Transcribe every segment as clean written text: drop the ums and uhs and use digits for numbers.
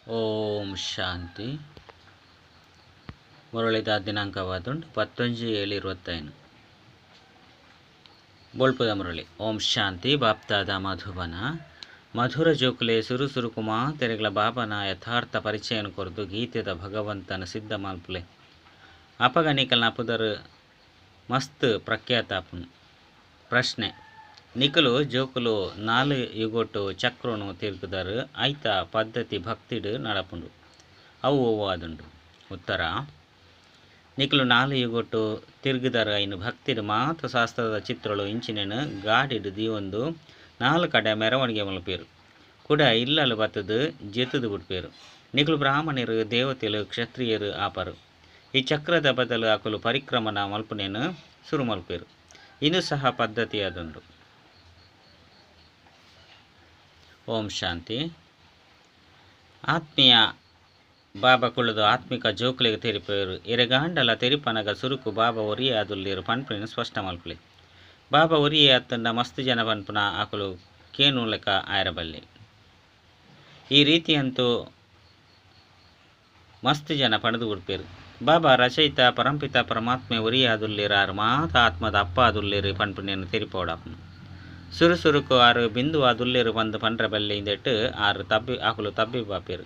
ಓಂ ಶಾಂತಿ. ಮುರಳಿದ ದಿನಾಂಕವಾದುಂಡು 19/7/25. ಬೋಳ್ಪದ ಮುರಳಿ. ಓಂ ಶಾಂತಿ. ಬಾಪ್ತಾದ ಮಧುಬನ ಮಧುರ ಜೋಕುಲೆ ಸುರುಸುರುಕು ಮಾತೆರೆಗಳ ಬಾಬನ ಯಥಾರ್ಥ ಪರಿಚಯನ ಕೊರದು ಗೀತೆದ ಭಗವಂತನ ಸಿದ್ಧ ಮಾಲ್ಪುಲೆ ಅಪಗನಿಕಲ್ನ ಪುದರ್ ಮಸ್ತ್ ಪ್ರಖ್ಯಾತಾಪುನು. ಪ್ರಶ್ನೆ: ನಿಕಲು ಜೋಕುಲು 4 ಯುಗೋಟು ಚಕ್ರನು ತಿರುಗುದರು ಐತ ಪದ್ಧತಿ ಭಕ್ತಿಡು ನಡಪುಂಡು ಅವು ಆದುಂಡು. ಉತ್ತರ: ನಿಕಲು 4 ಯುಗೋಟು ತಿರುಗುದರು ಐನು ಭಕ್ತಿಡು ಮಾತ್ರ ಶಾಸ್ತ್ರದ ಚಿತ್ರಗಳು ಇಂಚಿನೇನು ಗಾಡಿಡು ದೀವೊಂದು 4 ಕಡೆ ಮೆರವಣಿಗೆ ಮಲ್ಪೇರು ಕೂಡ ಇಲ್ಲಲು ಬತ್ತದು ಜೆತ್ತದು ಬಿಡ್ಪೇರು. ನಿಕಲು ಬ್ರಾಹ್ಮಣರು ದೇವತೆಲು ಕ್ಷತ್ರಿಯರು ಆಪರು. ಈ ಚಕ್ರದ ಬದಲು ಅಕಲು ಪರಿಕ್ರಮಣ ಮಲ್ಪನೇನು ಶುರು ಮಲ್ಪೇರು. ಇನ್ನೂ ಸಹ ಪದ್ಧತಿ ಅದುಂಡು. ಓಂ ಶಾಂತಿ. ಆತ್ಮೀಯ ಬಾಬಾ ಕುಳ್ಳದು ಆತ್ಮಿಕ ಜೋಕುಲಿಗೆ ತೆರಿಪೇರು ಎರೆಗಾಂಡಲ ತೆರಿಪನಗ ಸುರುಕು ಬಾಬಾ ಒರಿಯೆ ಅದುಲ್ಲಿರು ಪನ್ಪುನ ಸ್ಪಷ್ಟ ಮಲ್ಪುಲೆ. ಬಾಬಾ ಒರಿಯೆ ಅತ್ತಂಡ ಮಸ್ತ್ ಜನ ಪನ್ಪುನ ಆಕಲು ಕೇನು ಲೆಕ್ಕ ಆಯರಬಲ್ಲಿ. ಈ ರೀತಿಯಂತೂ ಮಸ್ತ್ ಜನ ಪಣದು ಬಿಡ್ಪೇರು. ಬಾಬಾ ರಚಯಿತ ಪರಂಪಿತ ಪರಮಾತ್ಮೆ ಒರಿಯೆ ಅದುಲ್ಲಿರು ಆರು ಮಾತ ಆತ್ಮದ ಅಪ್ಪ ಅದುಲ್ಲಿರು ಪನ್ಪುನೇನು ತೆರಿಪೋಡಾಪನು. ಸುರುಸುರುಕು ಆರು ಬಿಂದು ಅದುಲ್ಲಿರು ಬಂದು ಪಂಡ್ರ ಬಲ್ಲೆ ಇಂದೆಟ್ಟು ಆರು ತಬ್ಬಿ ಆಕಲು ತಬ್ಬಿ ಬಾಪೇರು.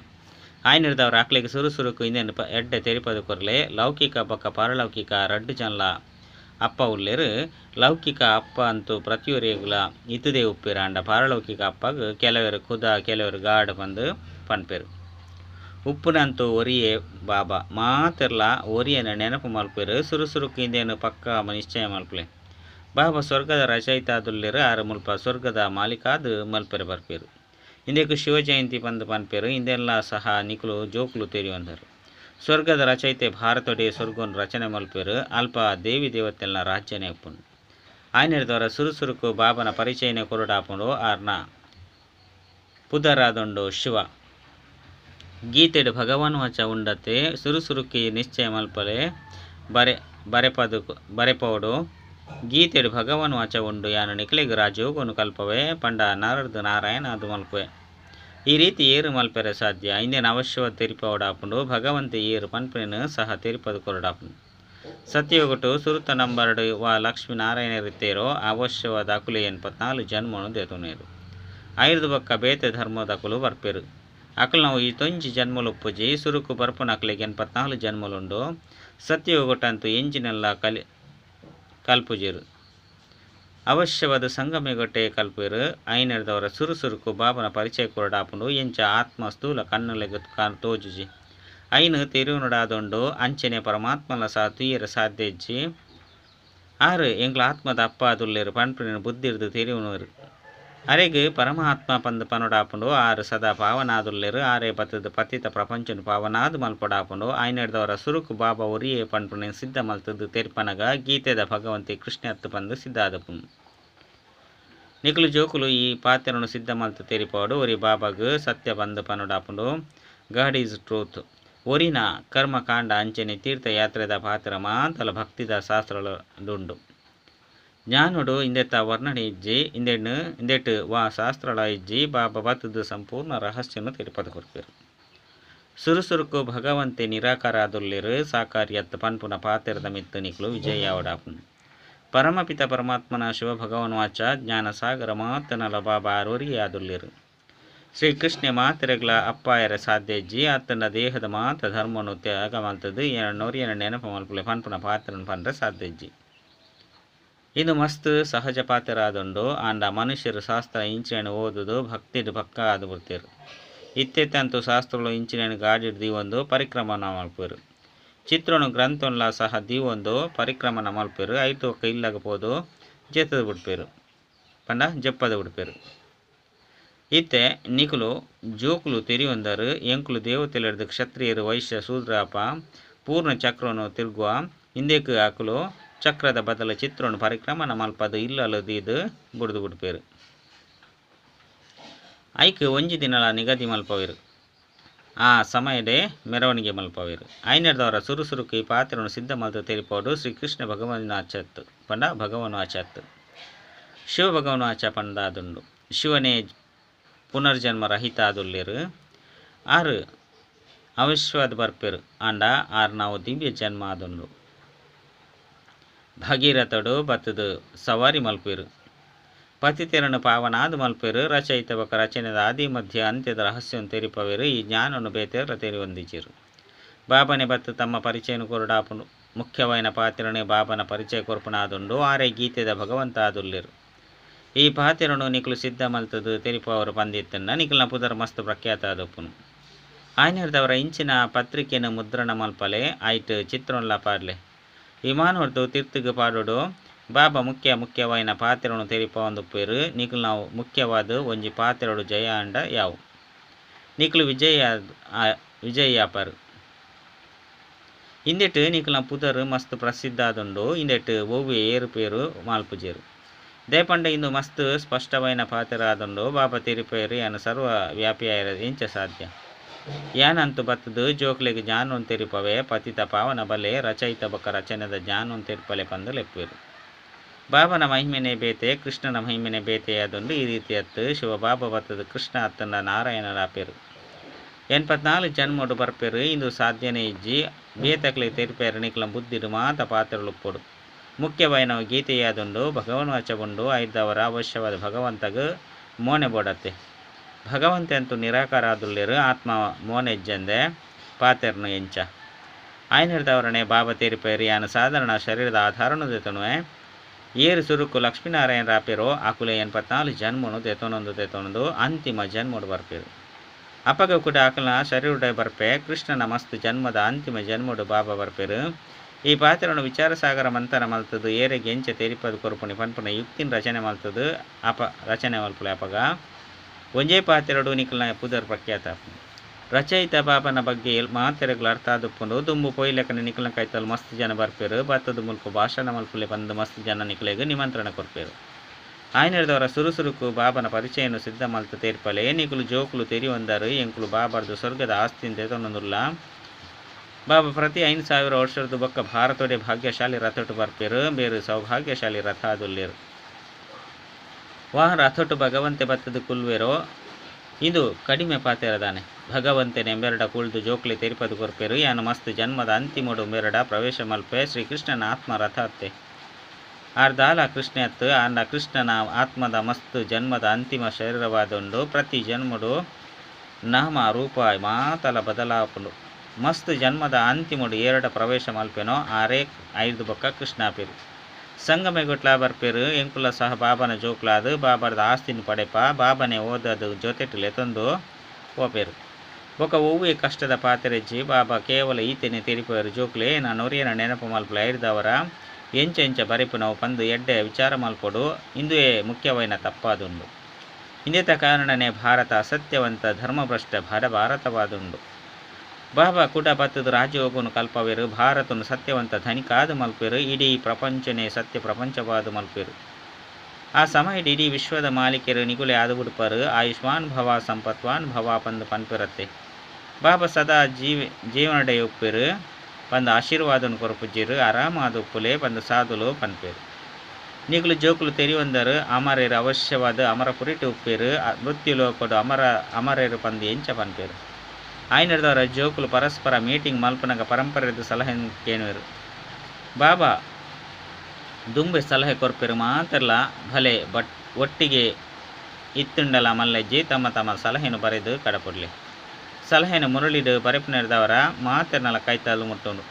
ಆಯ್ನಿರ್ದವ್ರು ಆಕಲಿಗೆ ಸುರುಸುರುಕು ಇಂದೇನು ಎಡ್ಡೆ ತೆರಿಪದು ಕೊರಲೆ ಲೌಕಿಕ ಬೊಕ್ಕ ಪಾರಲೌಕಿಕ ರಡ್ಡು ಜನಲ ಅಪ್ಪ ಉಲ್ಲೇರು. ಲೌಕಿಕ ಅಪ್ಪ ಅಂತೂ ಪ್ರತಿಯೊರೆಗುಲ ಇತುದೇ ಉಪ್ಪೇರು ಅಂಡ ಪಾರಲೌಕಿಕ ಅಪ್ಪಗ ಕೆಲವರು ಖುದ ಕೆಲವರು ಗಾಡ್ ಬಂದು ಪನ್ಪೇರು. ಉಪ್ಪುನಂತೂ ಒರಿಯೆ ಬಾಬಾ ಮಾತೆರ್ಲ ಒರಿಯನ ನೆನಪು ಮಲ್ಪೇರು. ಸುರುಸುರುಕು ಇಂದೇನು ಪಕ್ಕ ನಿಶ್ಚಯ ಮಲ್ಪಲೆ. ಬಾಬಾ ಸ್ವರ್ಗದ ರಚಯಿತ ಅದುಲ್ಲಿರು ಆರು ಮುಲ್ಪ ಸ್ವರ್ಗದ ಮಾಲೀಕಾದು ಮಲ್ಪೆರೆ ಬರ್ಪೇರು. ಇಂದೆಕು ಶಿವಜಯಂತಿ ಬಂದು ಪನ್ಪೇರು. ಇಂದೆಲ್ಲ ಸಹ ನಿಕುಲು ಜೋಕುಲು ತೆರಿವಂದರು. ಸ್ವರ್ಗದ ರಚಯಿತೆ ಭಾರತೊಡೆ ಸ್ವರ್ಗವನ್ನು ರಚನೆ ಮಲ್ಪೇರು. ಅಲ್ಪ ದೇವಿ ದೇವತೆಲ್ನ ರಾಜ್ಯನೇ ಉಪ್ಪುಂಡು. ಆಯ್ನಿರ್ದವರ ಸುರುಸುರುಕು ಬಾಬನ ಪರಿಚಯನೆ ಕೊರಡಾಪುಂಡು ಆರ್ನ ಪುದರಾದೊಂಡು ಶಿವ ಗೀತೆಡು ಭಗವಾನ್ ವಚ ಉಂಡತೆ ಸುರುಸುರುಕಿ ನಿಶ್ಚಯ ಮಲ್ಪಲೆ ಬರೆಪೋಡು ಗೀತೆಡು ಭಗವಾನ್ ವಾಚ ಉಂಡು ಯಾನು ನಿಖಲಿಗೆ ರಾಜಯೋಗನು ಕಲ್ಪವೇ ಪಂಡ ನಾರದು ನಾರಾಯಣ ಅದು ಮಲ್ಪವೆ. ಈ ರೀತಿ ಏರು ಮಲ್ಪೆರೆ ಸಾಧ್ಯ. ಇಂದೇನು ಅವಶ್ಯವಾದ ತೆರಿಪೋಡಾಪುಂಡು ಭಗವಂತ ಏರು ಪನ್ಪನೇನು ಸಹ ತೆರಿಪದು ಕೊರಡಾಪುಂಡು. ಸತ್ಯಯೋಗಟು ಸುರುತ ನಂಬರ್ಡು ವಾ ಲಕ್ಷ್ಮೀ ನಾರಾಯಣ ಇರುತ್ತೇರೋ ಅವಶ್ಯವಾದ ಅಕುಲೆ 84 ಜನ್ಮನು ದೇತುನೇರು. ಐದು ಬೊಕ್ಕ ಬೇತೆ ಧರ್ಮದ ಅಕುಲು ಬರ್ಪೇರು. ಅಕಲು ನಾವು ಈ ತೊಂಜಿ ಜನ್ಮಲು ಉಪ್ಪುಜಿ ಸುರುಕು ಬರ್ಪುನ ಅಕಲಿಗೆ 84 ಜನ್ಮಲುಂಡು. ಸತ್ಯಯೋಗಟಂತೂ ಎಂಜಿನೆಲ್ಲ ಕಲ್ಪುಜಿರು ಅವಶ್ಯವಾದ ಸಂಗಮೆಗೊಟ್ಟೆ ಕಲ್ಪೇರು. ಐನೆರ್ದವರ ಸುರುಸುರುಕು ಬಾಬನ ಪರಿಚಯ ಕೊರಡಾಪುಂಡು ಎಂಚ ಆತ್ಮ ಸ್ಥೂಲ ಕಣ್ಣಲೆಗೆ ತೋಜುಜಿ ಐನು ತೆರಿವುನುಡಾದೊಂಡು ಅಂಚನೆ ಪರಮಾತ್ಮಲ ಸಹ ತುಯ್ಯರ ಸಾಧ್ಯಜ್ಜಿ ಆರು ಎಂಗ್ಲ ಆತ್ಮದ ಅಪ್ಪ ಅದುಲ್ಲೇರು ಪನ್ಪುನ ಬುದ್ಧಿರ್ದು ತೆರಿವುನರು ಅರೆಗೆ ಪರಮಾತ್ಮ ಪಂದು ಪನೊಡಾಪುಂಡು ಆರು ಸದಾ ಪಾವನಾದುಲ್ಲೇರು ಆರೇ ಬತ್ತದ ಪತಿತ ಪ್ರಪಂಚನು ಪಾವನಾದು ಮಲ್ಪೊಡಾಪುಂಡು. ಆಯ್ನೆಡ್ದವರ ಸುರುಕು ಬಾಬಾ ಒರಿಯೆ ಪನ್ಪುನ ಸಿದ್ಧ ಮಲ್ತದ್ದು ತೆರಿಪನಗ ಗೀತೆದ ಭಗವಂತಿ ಕೃಷ್ಣ ಹತ್ತು ಬಂದು ಸಿದ್ಧಾದಪುನು. ನಿಕಲು ಜೋಕುಲು ಈ ಪಾತ್ರೆನು ಸಿದ್ಧ ಮಲ್ತು ತೆರಿಪೋಡು ಒರಿ ಬಾಬಾಗ ಸತ್ಯ ಬಂದು ಪನೊಡಾಪುಂಡು. ಗಾಡ್ ಈಸ್ ಟ್ರೂತ್ ಒರಿನ ಕರ್ಮಕಾಂಡ ಅಂಚನೆ ತೀರ್ಥಯಾತ್ರೆದ ಪಾತ್ರ ಮಾತಲ ಭಕ್ತಿದ ಶಾಸ್ತ್ರಡುಂಡು. ಜ್ಞಾನುಡು ಇಂದೆತ್ತ ವರ್ಣನೆ ಇಜ್ಜಿ ಇಂದೆಟ್ಟು ವಾ ಶಾಸ್ತ್ರಳ ಇಜ್ಜಿ ಬಾಬಾ ಬತ್ತದು ಸಂಪೂರ್ಣ ರಹಸ್ಯನು ತೆರಿಪದು ಕೊರ್ಪೇರು. ಸುರುಸುರುಕು ಭಗವಂತೆ ನಿರಾಕಾರ ಅದುಲ್ಲಿರು ಸಾಕಾರ್ಯತ್ ಪನ್ಪುನ ಪಾತೆರದ ಮಿತ್ತು ನಿಕಲು ವಿಜಯಾವಡಾಪುನು. ಪರಮಪಿತ ಪರಮಾತ್ಮನ ಶಿವ ಭಗವಾನ್ ವಾಚ ಜ್ಞಾನ ಸಾಗರ ಮಾತನಲ ಬಾಬಾ ಆರೋರಿಯೇ ಅದುಲ್ಲಿರು. ಶ್ರೀಕೃಷ್ಣ ಮಾತೆರೆಗಳ ಅಪ್ಪಾಯರ ಸಾಧ್ಯಜ್ಜಿ ಆತನ ದೇಹದ ಮಾತ ಧರ್ಮನು ತ್ಯಾಗ ಮಲ್ತದ್ದು ನೊರಿಯನ ನೆನಪು ಮಲ್ಪುಲೆ ಪನ್ಪುನ ಪಾತ್ರನ ಪಂಡ್ರೆ ಸಾಧ್ಯಜ್ಜಿ. ಇದು ಮಸ್ತ್ ಸಹಜ ಪಾತ್ರರಾದುಂಡು ಆಂಡ ಮನುಷ್ಯರು ಶಾಸ್ತ್ರ ಇಂಚಿನೇನು ಓದುದು ಭಕ್ತಿಡು ಪಕ್ಕ ಆದು ಬಿಡ್ತೇರು. ಇತ್ತೆತ್ತಂತೂ ಶಾಸ್ತ್ರಗಳು ಇಂಚಿನೇನು ಗಾಡಿಡು ದೀವೊಂದು ಪರಿಕ್ರಮಣ ಮಲ್ಪೇರು. ಚಿತ್ರನು ಗ್ರಂಥನ್ಲ ಸಹ ದೀವೊಂದು ಪರಿಕ್ರಮಣ ಮಲ್ಪೇರು. ಐದು ಒಕ್ಕ ಇಲ್ಲಗಪೋದು ಜೆತ್ತದು ಬಿಡ್ಪೇರು ಪಂಡ ಜಪ್ಪದು ಬಿಡ್ಪೇರು. ಇತ್ತೆ ನಿಕುಲು ಜೋಕುಲು ತೆರಿಯೊಂದರು ಎಂಕುಲು ದೇವತೆಲೆಡ್ದು ಕ್ಷತ್ರಿಯರು ವೈಶ್ಯ ಶೂದ್ರಾಪ ಪೂರ್ಣ ಚಕ್ರನು ತಿರುಗುವ ಇಂದೇಕು ಆಕುಲು ಚಕ್ರದ ಬದಲ ಚಿತ್ರನು ಪರಿಕ್ರಮಣ ಮಲ್ಪದು ಇಲ್ಲಲು ದೀದು ಬುಡ್ದು ಬಿಡ್ಪೇರು. ಐಕ್ ಒಂಜಿ ದಿನಲ ನಿಗದಿ ಮಲ್ಪವೇರು ಆ ಸಮಯಡೆ ಮೆರವಣಿಗೆ ಮಲ್ಪವೇರು. ಐನೆರ್ದವರ ಸುರುಸುರುಕು ಈ ಪಾತ್ರೆನು ಸಿದ್ಧ ಮಲ್ತು ತೆರಿಪೋಡು ಶ್ರೀಕೃಷ್ಣ ಭಗವಾನ್ ಆಚತ್ತು ಪಂಡ ಭಗವಾನ್ ಆಚತ್ತು ಶಿವ ಭಗವಾನ್ ಆಚ ಪಂಡಾದುಂಡು. ಶಿವನೇ ಪುನರ್ಜನ್ಮ ರಹಿತ ಆದುಲ್ಲೇರು ಆರು ಅವಶ್ಯವಾದ ಬರ್ಪೇರು ಅಂಡ ಆರ್ ನಾವು ದಿವ್ಯ ಜನ್ಮ ಆದುಂಡು. ಭಗೀರಥಡು ಬತ್ತದು ಸವಾರಿ ಮಲ್ಪೇರು. ಪತಿತೆರನು ಪಾವನಾದ ಮಲ್ಪೇರು. ರಚಯಿತ ಬಕ ರಚನೆದ ಆದಿ ಮಧ್ಯ ಅಂತ್ಯದ ರಹಸ್ಯವನ್ನು ತೆರಿಪವೇರು. ಈ ಜ್ಞಾನವನ್ನು ಬೇತೆರ ತೆರಿ ಹೊಂದಿಚಿರು. ಬಾಬನೆ ಬತ್ತು ತಮ್ಮ ಪರಿಚಯನು ಕೊರಡಾಪುಂಡು. ಮುಖ್ಯವಾದ ಪಾತ್ರನೇ ಬಾಬನ ಪರಿಚಯ ಕೊರ್ಪುನಾದುಂಡು. ಆರೇ ಗೀತೆದ ಭಗವಂತ ಆದುಲ್ಲೇರು. ಈ ಪಾತ್ರನು ನಿಖಲು ಸಿದ್ಧ ಮಲ್ತದು ತೆರಿಪವರು ಪಂದಿತ್ತನ್ನ ನಿಖಲ್ನ ಪುದರ್ ಮಸ್ತ್ ಪ್ರಖ್ಯಾತ ಆದಪ್ಪುನು. ಆಯ್ನರ್ದವರ ಇಂಚಿನ ಪತ್ರಿಕೆಯನ್ನು ಮುದ್ರಣ ಮಲ್ಪಲೆ ಆಯ್ತು ಚಿತ್ರೋನ್ಲ ಪಾಡ್ಲೆ. ವಿಮಾನವರ್ದು ತೀರ್ಥಗೆ ಪಾಡೋಡು ಬಾಬಾ ಮುಖ್ಯವಾದ ಪಾತ್ರನು ತೆರಿಪ ಒಂದುಪ್ಪೇರು. ನಿಖಲು ನಾವು ಮುಖ್ಯವಾದ ಒಂಜಿ ಪಾತ್ರಡು ಜಯ ಅಂಡ ಯಾವು ನಿಖಲು ವಿಜಯ ಯಾಪಾರು. ಇಂದೆಟ್ಟು ನಿಖಲ್ನ ಪುದರ್ ಮಸ್ತ್ ಪ್ರಸಿದ್ಧ ಆದುಂಡು. ಇಂದೆಟ್ಟು ಒವ್ವೆ ಏರುಪೇರು ಮಾಲ್ಪುಜೇರು. ದೇಪಂಡ ಇಂದು ಮಸ್ತ್ ಸ್ಪಷ್ಟವಾದ ಪಾತ್ರ ಆದುಂಡು. ಬಾಬಾ ತೆರಿಪೇರು ಯಾನು ಸರ್ವ ವ್ಯಾಪಿಯಾಯಿರ ಎಂಚ ಸಾಧ್ಯ. ಯಾನಂತೂ ಬತ್ತದು ಜೋಕ್ಲೆಗೆ ಜ್ಞಾನವನ್ನು ತೆರಿಪವೆ. ಪತಿತ ಪಾವನ ಬಲೆ ರಚಯಿತ ಬಕ ರಚನೆದ ಜ್ಞಾನವನ್ನು ತೆರಿಪಲೆ ಪಂದು ಲೆಪ್ಪೇರು. ಬಾಬನ ಮಹಿಮೆನೆ ಬೇತೆ ಕೃಷ್ಣನ ಮಹಿಮೆನೆ ಬೇತೆ ಆದುಂಡು. ಈ ರೀತಿ ಅತ್ತು ಶಿವ ಬಾಬಾ ಬತ್ತದು ಕೃಷ್ಣ ಅತ್ತಂಡ ನಾರಾಯಣರ ಆಪೇರು. 84 ಜನ್ಮಡು ಬರ್ಪೇರು. ಇಂದು ಸಾಧ್ಯನೇ ಇಜ್ಜಿ ಬೇತಕ್ಲೆ ತೆರಿಪೇರು. ನಿಖಲ ಬುದ್ಧಿಡು ಮಾತ ಪಾತ್ರಗಳು ಉಪ್ಪೊಡು. ಮುಖ್ಯವಾದ ಗೀತೆಯಾದುಂಡು. ಭಗವನ್ ವಚವುಂಡು. ಐದವರ ಅವಶ್ಯವಾದ ಭಗವಂತಗ ಮೋನೆ ಬೋಡತ್ತೆ. ಭಗವಂತೆ ಅಂತೂ ನಿರಾಕಾರ ಆದುಲ್ಲೇರು. ಆತ್ಮ ಮೋನೆ ಎಜ್ಜಂದೆ ಪಾತೆರ್ನು ಎಂಚ ಆಯ್ನರ್ದವರನೆ ಬಾಬಾ ತೆರಿಪೇರು. ಯಾನು ಸಾಧಾರಣ ಶರೀರದ ಆಧಾರನು ದೆತನುವೆ ಏರು ಸುರುಕು ಲಕ್ಷ್ಮೀನಾರಾಯಣ ರಾಪೇರು. ಆಕುಲೆ 84 ಜನ್ಮನು ದೆತೊನೊಂದು ಅಂತಿಮ ಜನ್ಮಡು ಬರ್ಪೇರು. ಅಪಗ ಕೂಡ ಆಕಲ್ನ ಶರೀರುಡೆ ಬರ್ಪೆ ಕೃಷ್ಣನ ಮಸ್ತ್ ಜನ್ಮದ ಅಂತಿಮ ಜನ್ಮಡು ಬಾಬಾ ಬರ್ಪೇರು. ಈ ಪಾತ್ರನು ವಿಚಾರ ಸಾಗರ ಮಂಥನ ಮಲ್ತದು. ಏರೆಗೆ ಎಂಚ ತೆರಿಪದು ಕೊರ್ಪುನಿ ಪನ್ಪುನ ಯುಕ್ತಿನ ರಚನೆ ಮಲ್ತದು. ರಚನೆ ಮಲ್ಪುಲೆ ಅಪಗ ಒಂಜೇ ಪಾತ್ರೆಡು ನಿಖಲ್ನ ಪುದರ್ ಪ್ರಖ್ಯಾತ. ರಚಯಿತ ಬಾಬನ ಬಗ್ಗೆ ಮಾತೆರೆಗಳು ಅರ್ಥ ಆದುಪ್ಪುಂಡು. ದುಂಬು ಪೊಯ್ಲೆಕನ ನಿಖಲ್ನ ಕೈತಲು ಮಸ್ತ್ ಜನ ಬರ್ಪೇರು. ಬತ್ತದ ಮುಲ್ಪ ಭಾಷಣ ಮಲ್ಪುಲೆ ಬಂದು ಮಸ್ತ್ ಜನ ನಿಖಲೆಗೆ ನಿಮಂತ್ರಣ ಕೊರ್ಪೇರು. ಆಯ್ನರ್ದವರ ಸುರುಸುರುಕು ಬಾಬನ ಪರಿಚಯನು ಸಿದ್ಧ ಮಲ್ತ ತೇರ್ಪಲೆ ನಿಖಲು ಜೋಕುಲು ತೆರಿ ಒಂದರು. ಎಂಕುಲು ಬಾಬರ್ದು ಸ್ವರ್ಗದ ಆಸ್ತಿಂದ ತೊಂದೊಂದುಲ್ಲ. ಬಾಬಾ ಪ್ರತಿ 5,000 ವರ್ಷದ್ದು ಬೊಕ್ಕ ಭಾರತೋಡೆ ಭಾಗ್ಯಶಾಲಿ ರಥಟು ಬರ್ಪೇರು. ಬೇರು ಸೌಭಾಗ್ಯಶಾಲಿ ರಥ ಆದುಲ್ಲೇರು. ವಾಹ ರಥಟು ಭಗವಂತೆ ಬತ್ತದು ಕುಲ್ವೇರೋ. ಇದು ಕಡಿಮೆ ಪಾತೆರದಾನೆ. ಭಗವಂತೆ ನೆಂಬೆರಡ ಕುಳ್ದು ಜೋಕ್ಲೆ ತೆರಿಪದು ಕೊರ್ಪೇರು. ಯಾನು ಮಸ್ತ್ ಜನ್ಮದ ಅಂತಿಮಡು ಮೆರಡ ಪ್ರವೇಶ ಮಲ್ಪೆ ಶ್ರೀಕೃಷ್ಣನ ಆತ್ಮ ರಥ ಅತ್ತೆ. ಆರ್ದಾಲ ಕೃಷ್ಣ ಅತ್ತು ಆಂಡ ಕೃಷ್ಣನ ಆತ್ಮದ ಮಸ್ತ್ ಜನ್ಮದ ಅಂತಿಮ ಶರೀರವಾದುಂಡು. ಪ್ರತಿ ಜನ್ಮಡು ನಾಮ ರೂಪ ಮಾತಲ ಬದಲಾಪುಂಡು. ಮಸ್ತ್ ಜನ್ಮದ ಅಂತಿಮಡು ಏರಡ ಪ್ರವೇಶ ಮಲ್ಪೆನೋ ಆರೇ 5 ಬೊಕ್ಕ ಕೃಷ್ಣ ಆಪೇರು. ಸಂಗಮೆ ಗೊಟ್ಲ ಬರ್ಪೇರು. ಎಂಕುಲ ಸಹ ಬಾಬನ ಜೋಕ್ಲಾದು ಬಾಬರ್ದ ಆಸ್ತಿನ ಪಡೆಪ ಬಾಬನೆ ಓದದು ಜೊತೆಟು ಲೆತೊಂದು ಓಪೇರು. ಬೊಕ್ಕ ಒವ್ವೇ ಕಷ್ಟದ ಪಾತೆರೆಜ್ಜಿ ಬಾಬಾ ಕೇವಲ ಈತೆನೆ ತೆರಿಪೇರು. ಜೋಕ್ಲೆ ನಾನು ಒರಿಯನ ನೆನಪು ಮಲ್ಪಲ ಐರ್ದವರ ಎಂಚ ಬರೆಪು ನಾವು ಪಂದು ಎಡ್ಡೆ ವಿಚಾರ ಮಲ್ಪೊಡು. ಇಂದುವೇ ಮುಖ್ಯವಾದ ತಪ್ಪಾದುಂಡು. ಇಂದೇತ ಕಾರಣನೇ ಭಾರತ ಅಸತ್ಯವಂತ ಧರ್ಮಭ್ರಷ್ಟ ಭಾರತವಾದುಂಡು. ಬಾಬಾ ಕೂಡ ಬತ್ತದು ರಾಜಯೋಗನು ಕಲ್ಪವೇರು. ಭಾರತನು ಸತ್ಯವಂತ ಧನಿಕಾದು ಮಲ್ಪೇರು. ಇಡೀ ಪ್ರಪಂಚನೇ ಸತ್ಯ ಪ್ರಪಂಚವಾದು ಮಲ್ಪೇರು. ಆ ಸಮಯ ಇಡೀ ವಿಶ್ವದ ಮಾಲೀಕರು ನಿಗುಲೆ ಆದು ಬಿಡ್ಪರು. ಆಯುಷ್ಮಾನ್ ಭವ ಸಂಪತ್ವಾನ್ ಭವ ಪಂದು ಪನ್ಪಿರತ್ತೆ. ಬಾಬಾ ಸದಾ ಜೀವನಡೆ ಉಪ್ಪೇರು. ಪಂದು ಆಶೀರ್ವಾದನು ಕೊರಪುಜ್ಜಿರು. ಆರಾಮಾದ ಉಪ್ಪುಲೆ ಪಂದು ಸಾಧುಲು ಪನ್ಪೇರು. ನಿಗುಲು ಜೋಕುಲು ತೆರಿಯೊಂದರು. ಅಮರೇರು ಅವಶ್ಯವಾದ ಅಮರ ಪುರಿಟು ಉಪ್ಪೇರು. ಮೃತ್ಯುಲೋಕಡು ಅಮರೇರು ಪಂದು ಎಂಚ ಪನ್ಪೇರು. ಆಯ್ನರ್ದವರ ಜೋಕುಲು ಪರಸ್ಪರ ಮೀಟಿಂಗ್ ಮಲ್ಪನಗ ಪರಂಪರೆದು ಸಲಹೆ ಕೇಳುವರು. ಬಾಬಾ ದುಂಬೆ ಸಲಹೆ ಕೊರ್ಪೇರು ಮಾತ್ರಲ್ಲ ಭಲೆ ಬಟ್ ಒಟ್ಟಿಗೆ ಇತ್ತುಂಡಲ ಮಲ್ಲೆಜ್ಜಿ ತಮ್ಮ ತಮ್ಮ ಸಲಹೆನು ಬರೆದು ಕಡಪುಡ್ಲಿ. ಸಲಹೆನು ಮುರಳಿಡು ಬರೆಪುನೆರ್ದವರ ಮಾತೆರ್ನಲ ಕೈತಲು ಮುಟ್ಟುಂಡು.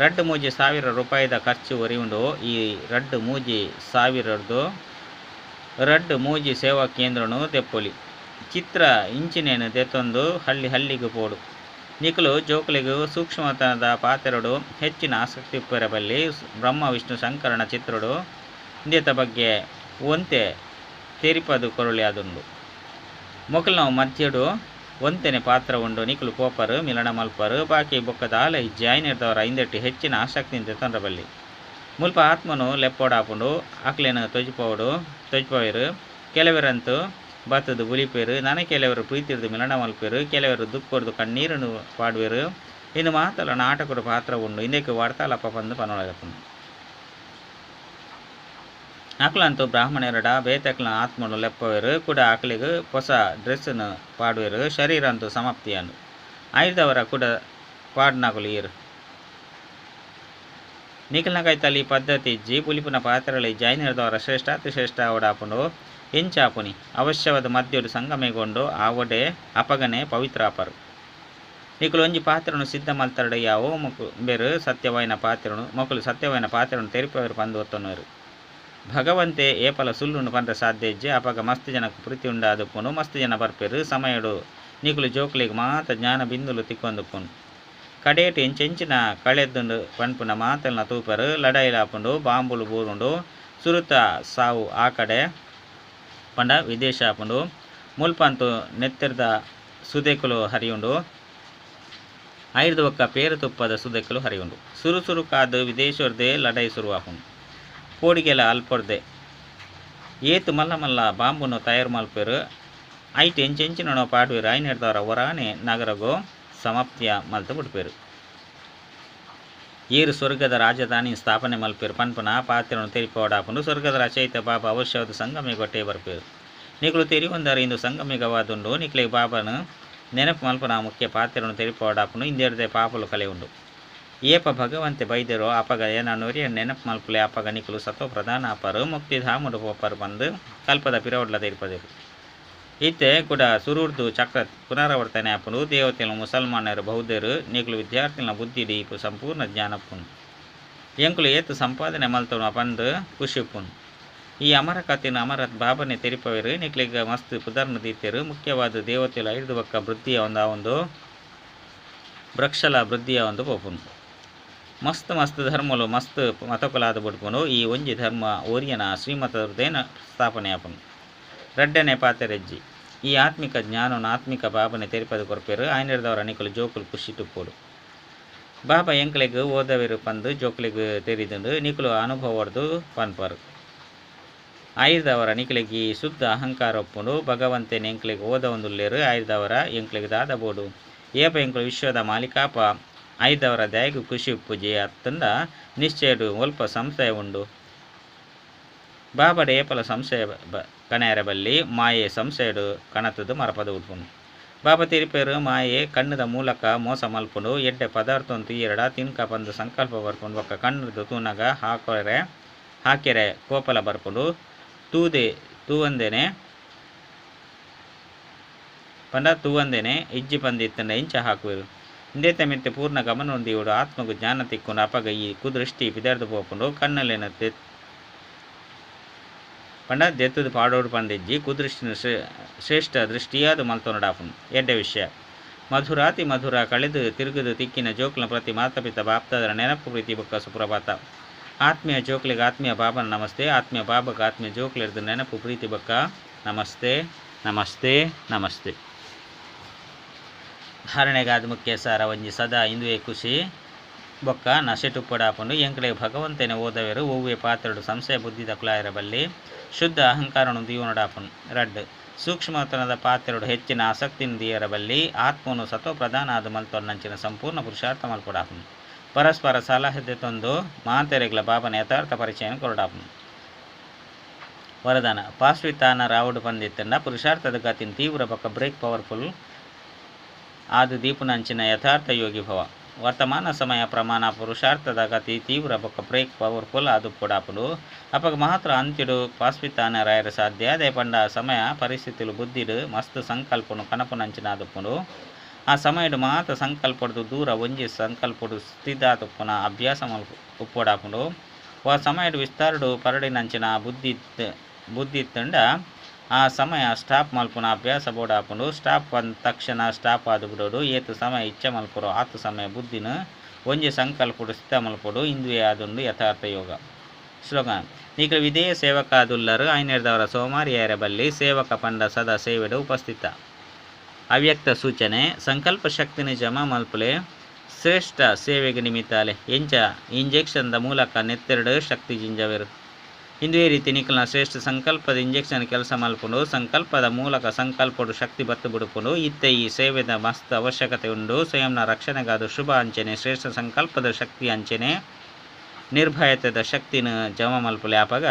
2,000 ರೂಪಾಯಿದ ಖರ್ಚು ಒರಿಯುಂಡು. ಈ 2,000 ಸೇವಾ ಕೇಂದ್ರನು ತೆಪ್ಪೊಲಿ. ಚಿತ್ರ ಇಂಚಿನೇನು ದೆತ್ತೊಂದು ಹಳ್ಳಿಗೆ ಪೋಡು. ನಿಖಲು ಜೋಕುಲಿಗೂ ಸೂಕ್ಷ್ಮತನದ ಪಾತೆರಡು ಹೆಚ್ಚಿನ ಆಸಕ್ತಿ ಉಪ್ಪಿರಬಲ್ಲಿ. ಬ್ರಹ್ಮ ವಿಷ್ಣು ಶಂಕರನ ಚಿತ್ರಡು ಇಂದೇತ ಬಗ್ಗೆ ಒಂತೆ ತೆರಿಪದು ಕೊರಳಿ ಅದುಂಡು. ಮೊಕಲು ನಾವು ಮಧ್ಯಡು ಒಂತೆನೆ ಪಾತ್ರ ಉಂಡು. ನಿಖಲು ಪೋಪರು ಮಿಲನ ಮಲ್ಪರು. ಬಾಕಿ ಬೊಕ್ಕದ ಆಲ ಇಜ್ಜಿ ಆಯ್ನಿರ್ದವರ ಇಂದೆಟ್ಟು ಹೆಚ್ಚಿನ ಆಸಕ್ತಿಯಿಂದ ತೊಂದ್ರಬಲ್ಲಿ. ಮುಲ್ಪ ಆತ್ಮನು ಲೆಪ್ಪೋಡಾಪುಂಡು. ಆಕ್ಲೇನು ತೊಜ್ಪವೇರು. ಕೆಲವರಂತೂ ಬತ್ತದು ಬುಲಿಪೇರು. ನನಗೆ ಕೆಲವರು ಪ್ರೀತಿರ್ದು ಮಿಲನ ಮಲ್ಪೇರು. ಕೆಲವರು ದುಃಖರ್ದು ಕಣ್ಣೀರನ್ನು ಪಾಡುವೆರು. ಇನ್ನು ಮಾತಲ್ಲ ನಾಟಕದ ಪಾತ್ರ ಉಂಡು. ಇಂದಕ್ಕೆ ವಾರ್ತಾಲಪ್ಪ ಪಂದು ಪನೊಳಗಪ್ಪುಂಡು. ಆಕಲಂತೂ ಬ್ರಾಹ್ಮಣರಡ ಬೇತಕ್ಲ ಆತ್ಮನು ಲೆಪ್ಪವೇರು. ಕೂಡ ಆಕಲಿಗೆ ಹೊಸ ಡ್ರೆಸ್ಸನ್ನು ಪಾಡುವೆರು. ಶರೀರ ಅಂತೂ ಸಮಾಪ್ತಿಯಂಡು. ಐದವರ ಕೂಡ ಪಾಡ್ನಗುಲು ಈರು ನಿಖಲ್ನಕಾಯಿ ತಲಿ ಪದ್ಧತಿ ಇಜ್ಜಿ ಪುಲಿಪುನ ಪಾತ್ರಗಳು ಇಜ್ಜಿ ಐನೀರ್ದವರ ಶ್ರೇಷ್ಠ ಅತಿ ಶ್ರೇಷ್ಠ ಆವಡಾಪುಂಡು ಎಂಚಾಪುನಿ ಅವಶ್ಯವಾದ ಮದ್ಯಡು ಸಂಗಮೆಗೊಂಡು ಆವಡೆ ಅಪಗನೆ ಪವಿತ್ರ ಅಪರು ನಿಖಲು ಒಂಜಿ ಪಾತ್ರನು ಸಿದ್ಧ ಮಲ್ತರಡು ಯಾವೋ ಬೇರು ಸತ್ಯವಾಯಿನ ಪಾತ್ರನು ಮಕ್ಕಳು ಸತ್ಯವಾಯಿನ ಪಾತ್ರನು ತೆರಿಪವರು ಪಂದು ಒತ್ತನರು ಭಗವಂತೆ ಏಪಲ ಸುಳ್ಳುನು ಪಂದ ಸಾಧ್ಯ ಇಜ್ಜೆ ಅಪಗ ಮಸ್ತ್ ಜನಕ್ಕೆ ಪ್ರೀತಿ ಉಂಡಾದುಪ್ಪುನು ಮಸ್ತ್ ಜನ ಬರ್ಪೇರು ಸಮಯಡು ನಿಖಲು ಜೋಕ್ಲಿಗೆ ಮಾತ ಜ್ಞಾನ ಬಿಂದುಲು ತಿಕ್ಕೊಂದುಪ್ಪುನು ಕಡೇಟು ಎಂಚೆಂಚಿನ ಕಳೆದುಂಡು ಪಂಪುನ ಮಾತಲ್ನ ತೂಪರು ಲಡಾಯಿಲಾಪುಂಡು ಬಾಂಬುಲು ಬೂರುಂಡು ಸುರುತ ಸಾವು ಆ ಕಡೆ ಪಂಡ ವಿದೇಶ ಆಪುಂಡು ಮುಲ್ಪಂತು ನೆತ್ತಿರದ ಸುದೆಕುಲು ಹರಿಯುಂಡು ಐದು ಒಕ್ಕ ಪೇರು ತುಪ್ಪದ ಸುದೆಕುಲು ಹರಿಯುಂಡು ಸುರುಕಾದು ವಿದೇಶರ್ದೇ ಲಡಾಯಿ ಶುರುವಾಪುಂಡು ಪೋಡಿಗೆಲ ಅಲ್ಪೊರ್ದೆ ಏತು ಮಲ್ಲ ಮಲ್ಲ ಬಾಂಬುನು ತಯಾರು ಮಲ್ಪೇರು ಐಟು ಎಂಚೆಂಚಿನೋ ಪಾಡುವೆರು ಐನೀರ್ದವರ ಹೊರಾನೆ ನಗರಗೋ ಸಮಾಪ್ತಿಯ ಮಲ್ತು ಬಿಡ್ಪೇರು ಈರು ಸ್ವರ್ಗದ ರಾಜಧಾನಿ ಸ್ಥಾಪನೆ ಮಲ್ಪೇರು ಪನ್ಪನ ಪಾತ್ರನು ತೆರಿಪೋಡಾಪುಂಡು ಸ್ವರ್ಗದ ರಚಯಿತ ಬಾಬಾ ಅವಶ್ಯವಾದ ಸಂಗಮೆ ಗೊಟ್ಟೆ ಬರ್ಪೇರು ನಿಖಲು ತೆರಿಯೊಂದರ ಇಂದು ಸಂಗಮಿಗವಾದುಂಡು ನಿಖಲಿಗೆ ಬಾಬಾನು ನೆನಪು ಮಲ್ಪನ ಮುಖ್ಯ ಪಾತ್ರನು ತೆರಿಪೋಡಾಪುಂಡು ಇಂದೆರದೇ ಪಾಪಲು ಕಲೆ ಉಂಡು ಏಪ ಭಗವಂತೆ ಬೈದರೋ ಅಪಗ ಏನನ್ನೋರಿ ನೆನಪು ಮಲ್ಪಲೆ ಅಪಗ ನಿಖಲು ಸತೋ ಪ್ರಧಾನ ಅಪರು ಮುಕ್ತಿಧಾಮುಡು ಪೋಪರು ಬಂದು ಕಲ್ಪದ ಪಿರವಡ್ಲ ತೆರಿಪದೇರು ಇತ್ತೆ ಕೂಡ ಸುರುರ್ದು ಚಕ್ರ ಪುನರಾವರ್ತನೆ ಆಪುಂಡು ದೇವತೆಲು ಮುಸಲ್ಮಾನರು ಬೌದ್ಧರು ನಿಖಲು ವಿದ್ಯಾರ್ಥಿಗಳ ಬುದ್ಧಿ ದೀಪು ಸಂಪೂರ್ಣ ಜ್ಞಾನಪ್ಪುನು ಎಂಕುಲು ಏತು ಸಂಪಾದನೆ ಮಲ್ತನು ಬಂದು ಖುಷಿಪ್ಪುನು ಈ ಅಮರ ಕಥೆನ ಅಮರತ್ ಬಾಬನೆ ತೆರಿಪವೇರು ನಿಖಲಿಗೆ ಮಸ್ತ್ ಪುದರ್ನ ದೀತೆರು ಮುಖ್ಯವಾದ ದೇವತೆಲು ಐದು ಒಕ್ಕ ವೃದ್ಧಿಯ ಒಂದು ವೃಕ್ಷಲ ವೃದ್ಧಿಯ ಒಂದು ಪೋಪುನು ಮಸ್ತ್ ಧರ್ಮಲು ಮಸ್ತ್ ಮತಕುಲಾದ ಬಿಡ್ಪುನು ಈ ಒಂಜಿ ಧರ್ಮ ಓರಿಯನ ಶ್ರೀಮತದೇನ ಸ್ಥಾಪನೆ ಆಪುನು ರಡ್ಡನೆ ಪಾತೆರೆಜ್ಜಿ ಈ ಆತ್ಮಿಕ ಜ್ಞಾನನ ಆತ್ಮಿಕ ಬಾಬನೆ ತೆರಿಪದು ಕೊರ್ಪೇರು ಐನೀರ್ದವರ ನಿಖಲು ಜೋಕುಲು ಖುಷಿ ತುಪ್ಪೋಡು ಬಾಬಾ ಎಂಕ್ಲೆಗ್ ಓದವೆರು ಪಂದು ಜೋಕ್ಲಿಗೆ ತೆರಿದುಂಡು ನಿಖಲು ಅನುಭವ ಹೊಡೆದು ಪನ್ಪರು ಐದವರ ನಿಖಲಿಗೆ ಈ ಶುದ್ಧ ಅಹಂಕಾರ ಒಪ್ಪುಂಡು ಭಗವಂತನ ಎಂಕ್ಲೆಗ್ ಓದ ಒಂದುಲ್ಲೇರು ಐದವರ ಎಂಕ್ಲೆಗ್ ದಾದ ಬೋಡು ಏಪ ಎಂಕ್ಲು ವಿಶ್ವದ ಮಾಲಿಕಾಪ ಐದವರ ದಯಗು ಖುಷಿ ಉಪ್ಪುಜಿ ಅತ್ತಂದ ನಿಶ್ಚಯಡು ಒಲ್ಪ ಸಂಶಯ ಉಂಡು ಬಾಬಡ ಏಪಲ ಸಂಶಯ ಕಣೆಯರ ಬಲ್ಲಿ ಮಾಯೆ ಸಂಶಯಡು ಕಣತದು ಮರಪದ ಉಡ್ಪುಂಡು ಬಾಬಾ ತಿರುಪೇರು ಮಾಯೆ ಕಣ್ಣದ ಮೂಲಕ ಮೋಸ ಮಲ್ಪುಂಡು ಎಡ್ಡೆ ಪದಾರ್ಥ ತೀಯರಡ ತಿನ್ಕ ಬಂದು ಸಂಕಲ್ಪ ಬರ್ಪುಂಡು ಒಕ್ಕ ಕಣ್ಣದು ತೂನಗ ಹಾಕೆರೆ ಕೋಪಲ ಬರ್ಪುಂಡು ತೂವಂದೇನೆ ಇಜ್ಜಿ ಪಂದಿತ್ತಂಡ ಇಂಚ ಹಾಕುವರು ಇಂದೇತ ಮಿತ್ತೆ ಪೂರ್ಣ ಗಮನ ಹೊಂದಿಯುಡು ಆತ್ಮಗೂ ಜ್ಞಾನ ತಿಕ್ಕೊಂಡು ಅಪಗ ಈ ಕುದೃಷ್ಟಿ ಪಿದರ್ದು ಪೋಪುಂಡು ಕಣ್ಣಲ್ಲೇನ ಪಂಡ ದೆತ್ತದು ಪಾಡೋಡು ಪಂದಿಜ್ಜಿ ಕುದೃಷ್ಟಿನ ಶ್ರೇಷ್ಠ ದೃಷ್ಟಿಯಾದ ಮಲ್ತೊನಡಾಪುನು ಎಡ್ಡೆ ವಿಷಯ ಮಧುರಾತಿ ಮಧುರ ಕಳೆದು ತಿರುಗುದು ತಿಕ್ಕಿನ ಜೋಕ್ಲ ಪ್ರತಿ ಮಾತಪಿತ ಬಾಪ್ತದರ ನೆನಪು ಪ್ರೀತಿ ಬೊಕ್ಕ ಸುಪ್ರಭಾತ ಆತ್ಮೀಯ ಜೋಕ್ಲಿಗೆ ಆತ್ಮೀಯ ಬಾಬನ ನಮಸ್ತೆ ಆತ್ಮೀಯ ಬಾಬಗೆ ಆತ್ಮೀಯ ಜೋಕ್ಲಿರ್ದು ನೆನಪು ಪ್ರೀತಿ ಬೊಕ್ಕ ನಮಸ್ತೆ ನಮಸ್ತೆ ನಮಸ್ತೆ ಧಾರಣೆಗಾದ ಮುಖ್ಯ ಸಾರ ಒಂಜಿ ಸದಾ ಇಂದುವೆ ಖುಷಿ ಬೊಕ್ಕ ನಶೆಟುಪ್ಪಡಾಪುಂಡು ಎಂಕ್ಲೆಗ್ ಭಗವಂತನೇ ಓದವೆರು ಒವ್ವೆ ಪಾತ್ರಡು ಸಂಶಯ ಬುದ್ಧಿದ ಕುಲಾಯರ ಬಲ್ಲಿ ಶುದ್ಧ ಅಹಂಕಾರನು ದೀವನಡಾಪುನು ರಡ್ ಸೂಕ್ಷ್ಮತನದ ಪಾತ್ರಡು ಹೆಚ್ಚಿನ ಆಸಕ್ತಿನ ದೀಯರ ಬಲ್ಲಿ ಆತ್ಮನು ಸತೋ ಪ್ರಧಾನ ಆದ ಮಲ್ತೊನ್ನಂಚಿನ ಸಂಪೂರ್ಣ ಪುರುಷಾರ್ಥ ಮಲ್ಪಡಾಪುನು ಪರಸ್ಪರ ಸಲಹೆ ತಂದು ಮಾತೆರೆಗ್ಲ ಬಾಬನ ಯಥಾರ್ಥ ಪರಿಚಯನ ಕೊರಡಾಪುನು ವರದಾನ ಪಾಸ್ವಿತಾನ ರಾವುಡು ಪಂದಿತ್ತಂಡ ಪುರುಷಾರ್ಥದ ಗತಿನ ತೀವ್ರ ಬೊಕ್ಕ ಬ್ರೇಕ್ ಪವರ್ಫುಲ್ ಆದು ದೀಪುನಂಚಿನ ಯಥಾರ್ಥ ಯೋಗಿ ಭವ ವರ್ತಮಾನ ಸಮಯ ಪ್ರಮಾಣ ಪುರುಷಾರ್ಥದ ಗತಿ ತೀವ್ರ ಬೊಕ್ಕ ಬ್ರೇಕ್ ಪವರ್ಫುಲ್ ಆದು ಕೊಡಾಪುಡು ಅಪಗ ಮಾತ್ರ ಅಂತ್ಯಡು ಪಾಸ್ವಿತಾನ ರಾಯರ ಸಾಧ್ಯ ಅದೇ ಪಂಡ ಸಮಯ ಪರಿಸ್ಥಿತಿಲು ಬುದ್ಧಿಡು ಮಸ್ತ್ ಸಂಕಲ್ಪನು ಕನಪುನಂಚಿನ ಆದುಪ್ಪುಡು ಆ ಸಮಯಡು ಮಾತ್ರ ಸಂಕಲ್ಪಡ್ದು ದೂರ ಒಂಜಿ ಸಂಕಲ್ಪಡು ಸ್ಥಿತಾತುಪ್ಪುನ ಅಭ್ಯಾಸ ಉಪ್ಪೊಡಾಪುಡು ಆ ಸಮಯಡು ವಿಸ್ತಾರಡು ಪರಡಿನಂಚಿನ ಬುದ್ಧಿತ್ತಂಡ ಆ ಸಮಯ ಸ್ಟಾಪ್ ಮಲ್ಪುನ ಅಭ್ಯಾಸ ಬೋಡಾಪುಂಡು ಸ್ಟಾಪ್ ಅಂದ ತಕ್ಷಣ ಸ್ಟಾಪ್ ಆದು ಬಿಡೋಡು ಏತು ಸಮಯ ಇಚ್ಛೆ ಮಲ್ಪುರು ಆತು ಸಮಯ ಬುದ್ಧಿನ ಒಂಜಿ ಸಂಕಲ್ಪಡು ಸ್ಥಿತ ಮಲ್ಪಡು ಇಂದುವೆ ಆದುಂಡು ಯಥಾರ್ಥ ಯೋಗ ಸ್ಲೋಗನ್ ಈಗ ವಿಧೇಯ ಸೇವಕ ಆದುಲ್ಲರು ಐನೀರ್ದವರ ಸೋಮಾರಿಯರ ಬಲ್ಲಿ ಸೇವಕ ಪಂಡ ಸದಾ ಸೇವೆಡು ಉಪಸ್ಥಿತ ಅವ್ಯಕ್ತ ಸೂಚನೆ ಸಂಕಲ್ಪ ಶಕ್ತಿನಿ ಜಮಾ ಮಲ್ಪುಲೆ ಶ್ರೇಷ್ಠ ಸೇವೆಗೆ ನಿಮಿತ್ತಾಲೆ ಎಂಚ ಇಂಜೆಕ್ಷನ್ದ ಮೂಲಕ ನೆತ್ತೆರಡು ಶಕ್ತಿ ಜಿಂಜವೆರು ಇಂದುವೇ ರೀತಿ ನಿಖಲ್ನ ಶ್ರೇಷ್ಠ ಸಂಕಲ್ಪದ ಇಂಜೆಕ್ಷನ್ ಕೆಲಸ ಮಲ್ಪುಂಡು ಸಂಕಲ್ಪದ ಮೂಲಕ ಸಂಕಲ್ಪಡು ಶಕ್ತಿ ಬತ್ತು ಬಿಡುಪುಂಡು ಇತ್ತೆ ಈ ಸೇವೆದ ಮಸ್ತ್ ಅವಶ್ಯಕತೆ ಉಂಡು ಸ್ವಯಂನ ರಕ್ಷಣೆಗಾದ ಶುಭ ಅಂಚನೆ ಶ್ರೇಷ್ಠ ಸಂಕಲ್ಪದ ಶಕ್ತಿ ಅಂಚನೆ ನಿರ್ಭಯತೆದ ಶಕ್ತಿನ ಜಮ ಮಲ್ಪುಲೆ ಆಪಗ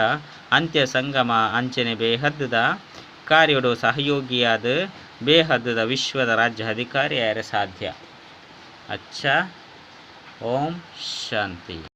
ಅಂತ್ಯ ಸಂಗಮ ಅಂಚನೆ ಬೇಹದ್ದದ ಕಾರ್ಯಡು ಸಹಯೋಗಿಯಾದ ಬೇಹದ್ದದ ವಿಶ್ವದ ರಾಜ್ಯ ಅಧಿಕಾರಿಯಾರೆ ಸಾಧ್ಯ. ಅಚ್ಚ. ಓಂ ಶಾಂತಿ.